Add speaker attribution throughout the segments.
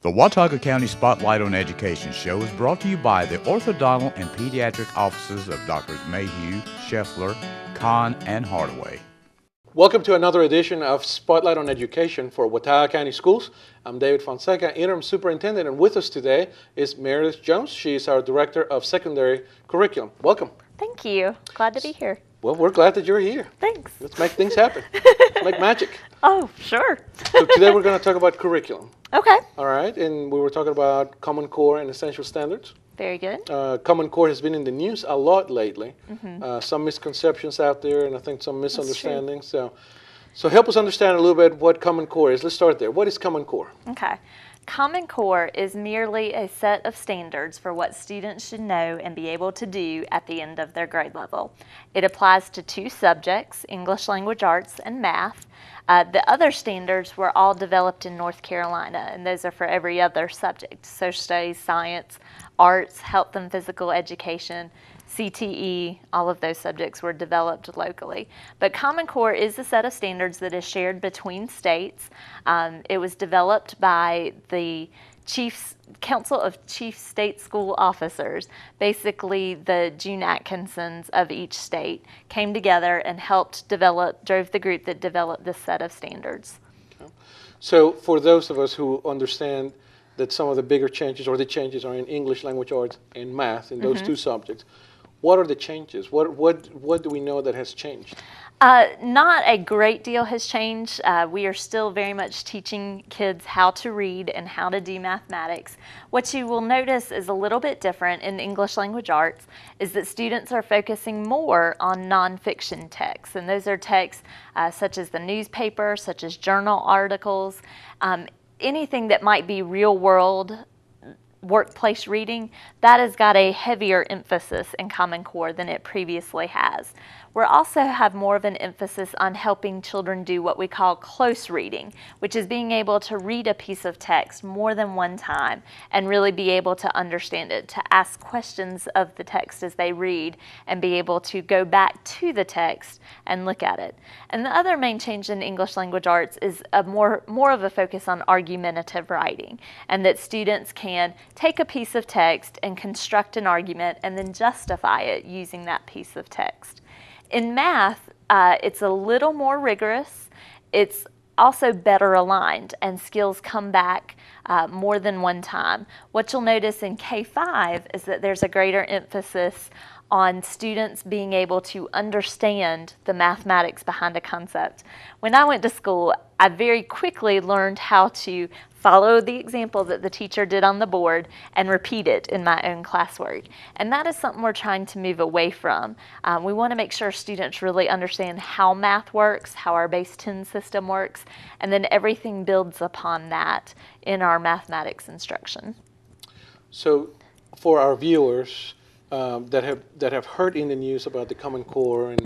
Speaker 1: The Watauga County Spotlight on Education show is brought to you by the orthodontal and pediatric offices of Drs. Mayhew, Scheffler, Kahn, and Hardaway.
Speaker 2: Welcome to another edition of Spotlight on Education for Watauga County Schools. I'm David Fonseca, Interim Superintendent, and with us today is Meredith Jones. She is our Director of Secondary Curriculum. Welcome.
Speaker 3: Thank you. Glad to be here.
Speaker 2: Well, we're glad that you're here.
Speaker 3: Thanks.
Speaker 2: Let's make things happen. Let's make magic.
Speaker 3: Oh, sure.
Speaker 2: So today we're going to talk about curriculum.
Speaker 3: Okay.
Speaker 2: All right, and we were talking about Common Core and Essential Standards.
Speaker 3: Very good.
Speaker 2: Common Core has been in the news a lot lately. Some misconceptions out there, and I think some misunderstandings. So help us understand a little bit what Common Core is. Let's start there. What is Common Core?
Speaker 3: Okay. Common Core is merely a set of standards for what students should know and be able to do at the end of their grade level. It applies to two subjects, English Language Arts and Math. The other standards were all developed in North Carolina, and those are for every other subject: social studies, science, arts, health and physical education, CTE, all of those subjects were developed locally. But Common Core is a set of standards that is shared between states. It was developed by the Council of Chief State School Officers. Basically, the June Atkinsons of each state came together and drove the group that developed this set of standards.
Speaker 2: Okay. So for those of us who understand that some of the bigger changes or the changes are in English Language Arts and Math, in those two subjects, what are the changes? What do we know that has changed?
Speaker 3: Not a great deal has changed. We are still very much teaching kids how to read and how to do mathematics. What you will notice is a little bit different in English Language Arts is that students are focusing more on nonfiction texts, and those are texts such as the newspaper, such as journal articles, anything that might be real world workplace reading. That has got a heavier emphasis in Common Core than it previously has. We also have more of an emphasis on helping children do what we call close reading, which is being able to read a piece of text more than one time and really be able to understand it, to ask questions of the text as they read and be able to go back to the text and look at it. And the other main change in English Language Arts is more of a focus on argumentative writing, and that students can take a piece of text and construct an argument and then justify it using that piece of text. In math, it's a little more rigorous. It's also better aligned, and skills come back more than one time. What you'll notice in K-5 is that there's a greater emphasis on students being able to understand the mathematics behind a concept. When I went to school, I very quickly learned how to follow the example that the teacher did on the board and repeat it in my own classwork. And that is something we're trying to move away from. We want to make sure students really understand how math works, how our base 10 system works, and then everything builds upon that in our mathematics instruction. So
Speaker 2: for our viewers that have heard in the news about the Common Core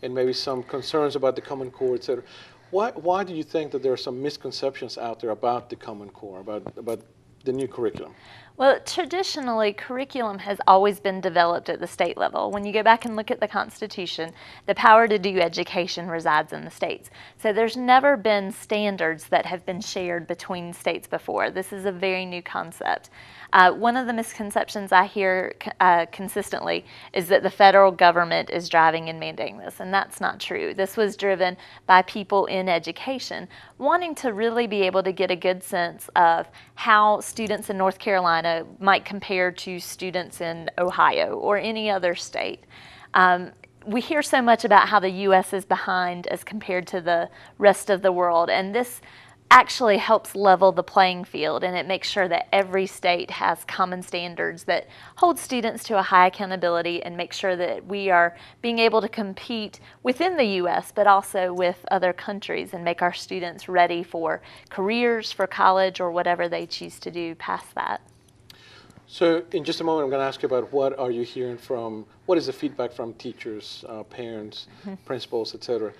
Speaker 2: and maybe some concerns about the Common Core, et cetera, why do you think that there are some misconceptions out there about the Common Core, about the new curriculum?
Speaker 3: Well, traditionally, curriculum has always been developed at the state level. When you go back and look at the Constitution, the power to do education resides in the states. So there's never been standards that have been shared between states before. This is a very new concept. One of the misconceptions I hear consistently is that the federal government is driving and mandating this, and that's not true. This was driven by people in education wanting to really be able to get a good sense of how students in North Carolina might compare to students in Ohio or any other state. We hear so much about how the U.S. is behind as compared to the rest of the world, and this actually helps level the playing field, and it makes sure that every state has common standards that hold students to a high accountability and make sure that we are being able to compete within the U.S. but also with other countries and make our students ready for careers, for college, or whatever they choose to do past that.
Speaker 2: So in just a moment, I'm going to ask you about what are you hearing from, what is the feedback from teachers, parents, principals, et cetera.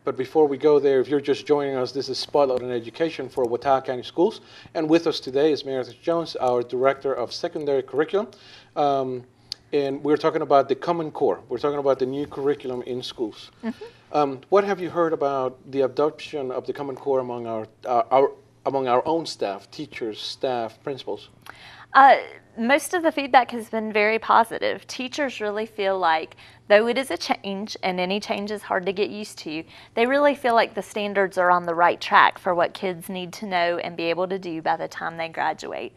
Speaker 2: But before we go there, if you're just joining us, this is Spotlight on Education for Watauga County Schools. And with us today is Meredith Jones, our Director of Secondary Curriculum. And we're talking about the Common Core. We're talking about the new curriculum in schools. What have you heard about the adoption of the Common Core among among our own staff, teachers, staff, principals?
Speaker 3: Most of the feedback has been very positive. Teachers really feel like, though it is a change, and any change is hard to get used to, they really feel like the standards are on the right track for what kids need to know and be able to do by the time they graduate.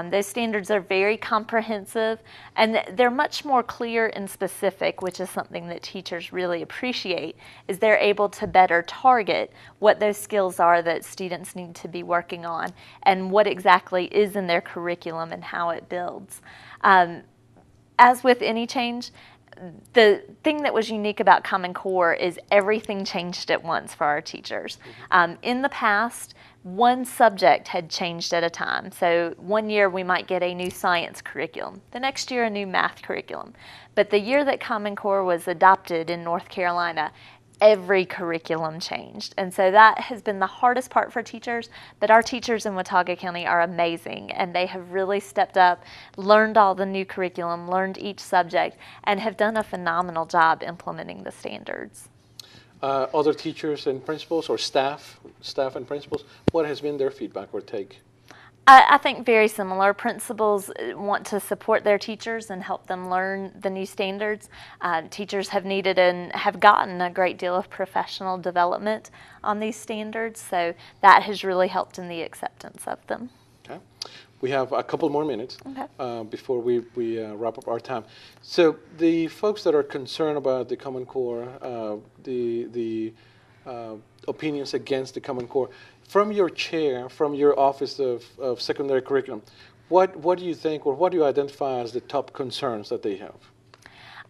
Speaker 3: Those standards are very comprehensive, and they're much more clear and specific, which is something that teachers really appreciate, is they're able to better target what those skills are that students need to be working on and what exactly is in their curriculum and how it builds. As with any change, the thing that was unique about Common Core is everything changed at once for our teachers. In the past, one subject had changed at a time. So one year we might get a new science curriculum, the next year a new math curriculum. But the year that Common Core was adopted in North Carolina, every curriculum changed. And so that has been the hardest part for teachers, but our teachers in Watauga County are amazing, and they have really stepped up, learned all the new curriculum, learned each subject, and have done a phenomenal job implementing the standards.
Speaker 2: Other teachers and principals, or staff and principals, what has been their feedback or take?
Speaker 3: I think very similar. Principals want to support their teachers and help them learn the new standards. Teachers have needed and have gotten a great deal of professional development on these standards, so that has really helped in the acceptance of them.
Speaker 2: Okay. We have a couple more minutes before we wrap up our time. So the folks that are concerned about the Common Core, the opinions against the Common Core, from your chair, from your Office of Secondary Curriculum, what do you think, or what do you identify as the top concerns that they have?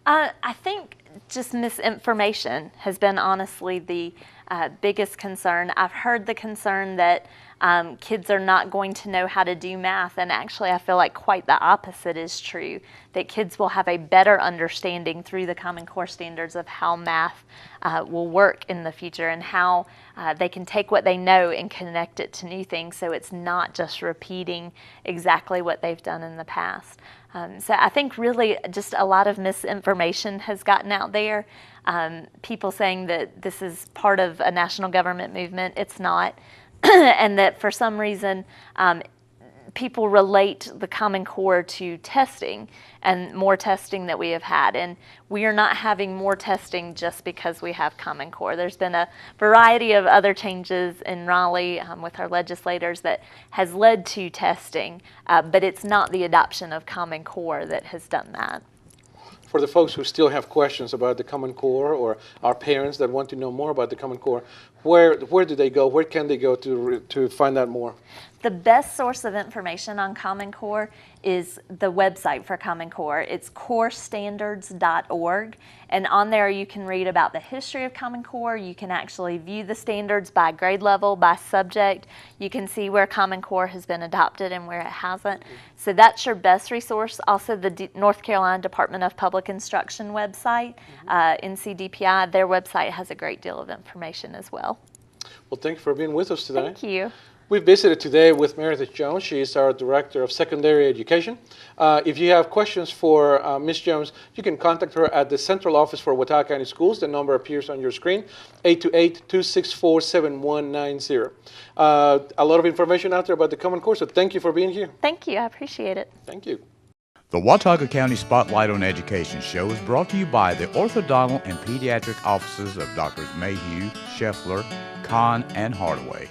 Speaker 3: I think just misinformation has been honestly the biggest concern. I've heard the concern that kids are not going to know how to do math, and actually I feel like quite the opposite is true, that kids will have a better understanding through the Common Core standards of how math will work in the future and how they can take what they know and connect it to new things, so it's not just repeating exactly what they've done in the past. So I think really just a lot of misinformation has gotten out there. People saying that this is part of a national government movement. It's not. And that for some reason people relate the Common Core to testing and more testing that we have had. And we are not having more testing just because we have Common Core. There's been a variety of other changes in Raleigh with our legislators that has led to testing, but it's not the adoption of Common Core that has done that.
Speaker 2: For the folks who still have questions about the Common Core, or our parents that want to know more about the Common Core, where do they go? Where can they go to find out more?
Speaker 3: The best source of information on Common Core is the website for Common Core. It's corestandards.org, and on there you can read about the history of Common Core. You can actually view the standards by grade level, by subject. You can see where Common Core has been adopted and where it hasn't. So that's your best resource. Also, the North Carolina Department of Public Instruction website, NCDPI, their website has a great deal of information as well.
Speaker 2: Well, thank you for being with us today.
Speaker 3: Thank you.
Speaker 2: We visited today with Meredith Jones. She is our Director of Secondary Education. If you have questions for Ms. Jones, you can contact her at the Central Office for Watauga County Schools. The number appears on your screen, 828-264-7190. A lot of information out there about the Common Core, so thank you for being here.
Speaker 3: Thank you. I appreciate it.
Speaker 2: Thank you.
Speaker 1: The Watauga County Spotlight on Education show is brought to you by the orthodontal and pediatric offices of Drs. Mayhew, Scheffler, Kahn, and Hardaway.